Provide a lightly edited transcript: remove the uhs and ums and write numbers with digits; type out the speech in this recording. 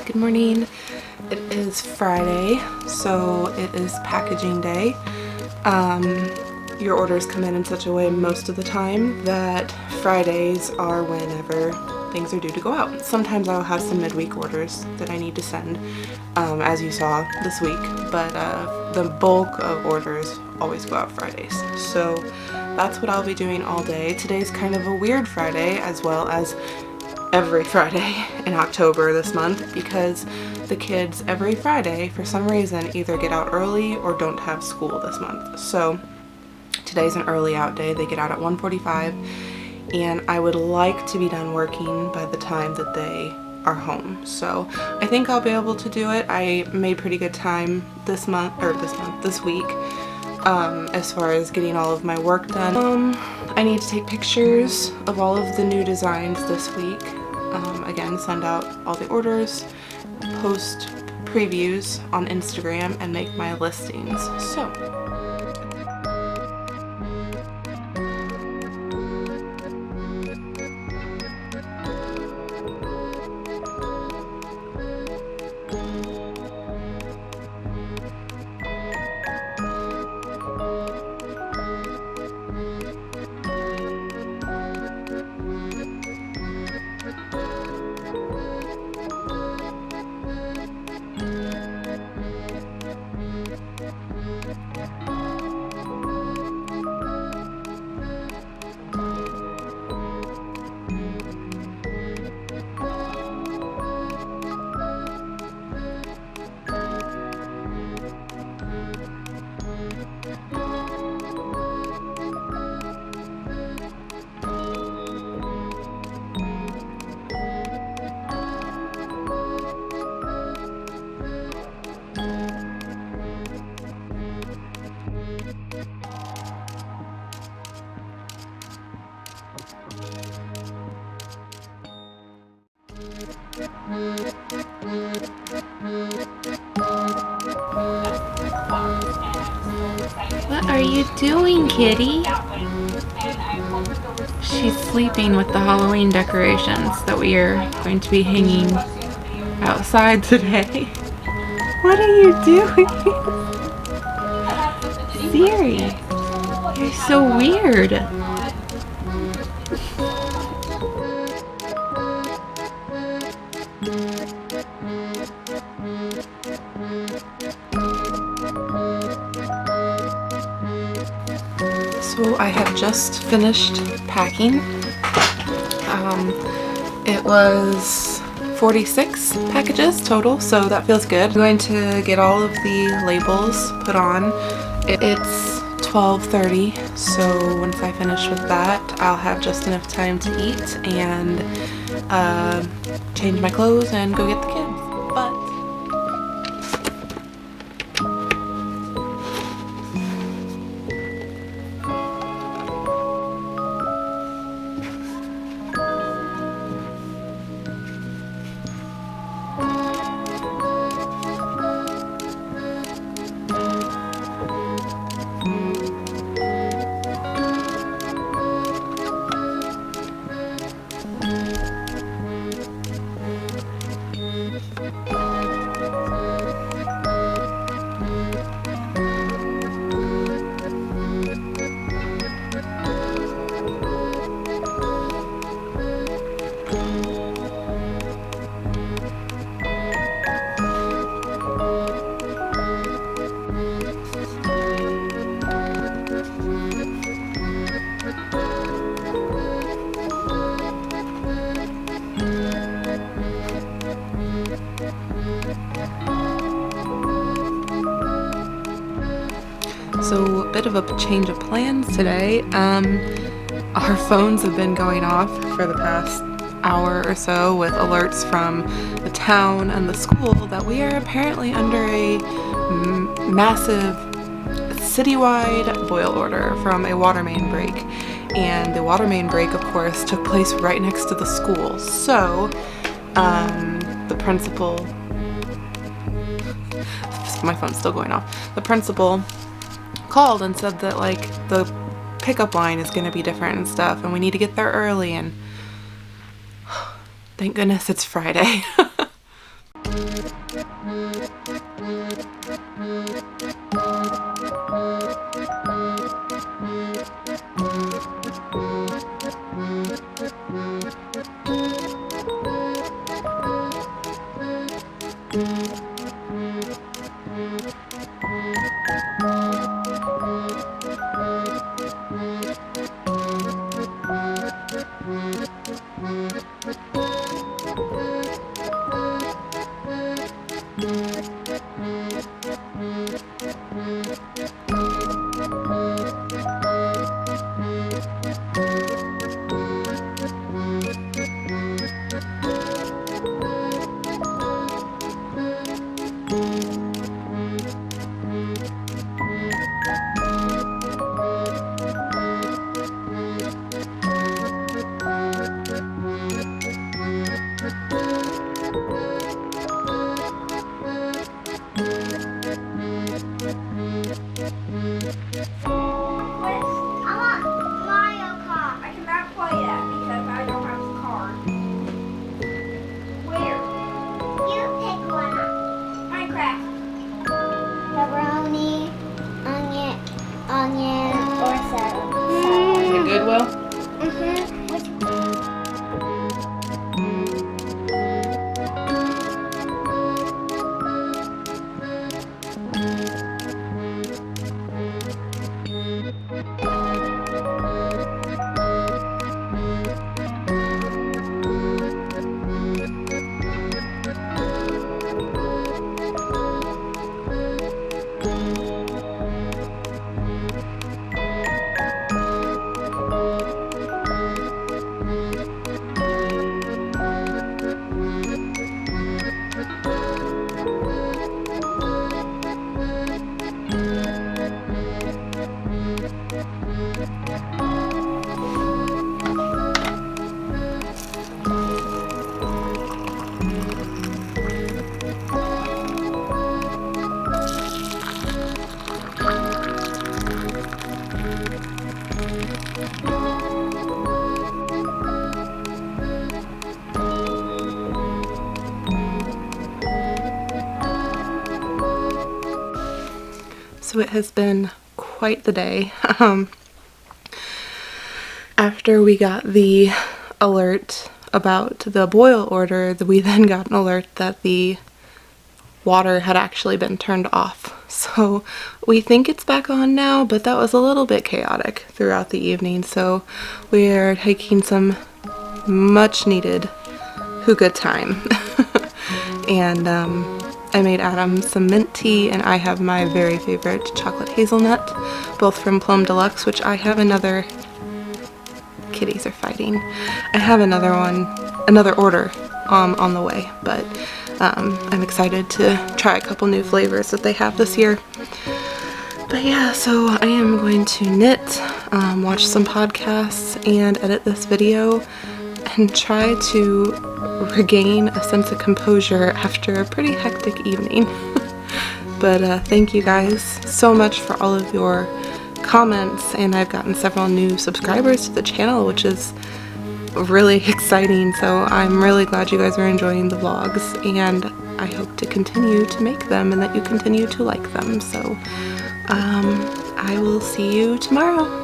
Good morning. It is Friday, so it is packaging day. Your orders come in such a way most of the time that Fridays are whenever things are due to go out. Sometimes I'll have some midweek orders that I need to send, as you saw this week, but the bulk of orders always go out Fridays. So that's what I'll be doing all day. Today's kind of a weird Friday, as well as every Friday in October this month, because the kids every Friday for some reason either get out early or don't have school this month. So today's an early out day. They get out at 1:45, and I would like to be done working by the time that they are home. So I think I'll be able to do it. I made pretty good time this week, as far as getting all of my work done. I need to take pictures of all of the new designs this week. Again, send out all the orders, post previews on Instagram, and make my listings. So what are you doing, kitty? She's sleeping with the Halloween decorations that we are going to be hanging outside today. What are you doing? Siri, you're so weird. So I have just finished packing. It was 46 packages total, so that feels good. I'm going to get all of the labels put on. It's 12:30, so once I finish with that, I'll have just enough time to eat and change my clothes and go get the kids. So a bit of a change of plans today. Our phones have been going off for the past hour or so with alerts from the town and the school that we are apparently under a massive citywide boil order from a water main break, and the water main break, of course, took place right next to the school. So the principal, my phone's still going off, the principal called and said that like the pickup line is going to be different and stuff, and we need to get there early, and thank goodness it's Friday. So it has been quite the day. After we got the alert about the boil order, we then got an alert that the water had actually been turned off. So we think it's back on now, but that was a little bit chaotic throughout the evening. So we're taking some much needed hookah time. And I made Adam some mint tea, and I have my very favorite chocolate hazelnut, both from Plum Deluxe, which I have another, kitties are fighting. I have another order on the way, but I'm excited to try a couple new flavors that they have this year. But yeah, so I am going to knit, watch some podcasts, and edit this video, and try to regain a sense of composure after a pretty hectic evening. But thank you guys so much for all of your comments, and I've gotten several new subscribers to the channel, which is really exciting. So I'm really glad you guys are enjoying the vlogs, and I hope to continue to make them and that you continue to like them. So I will see you tomorrow.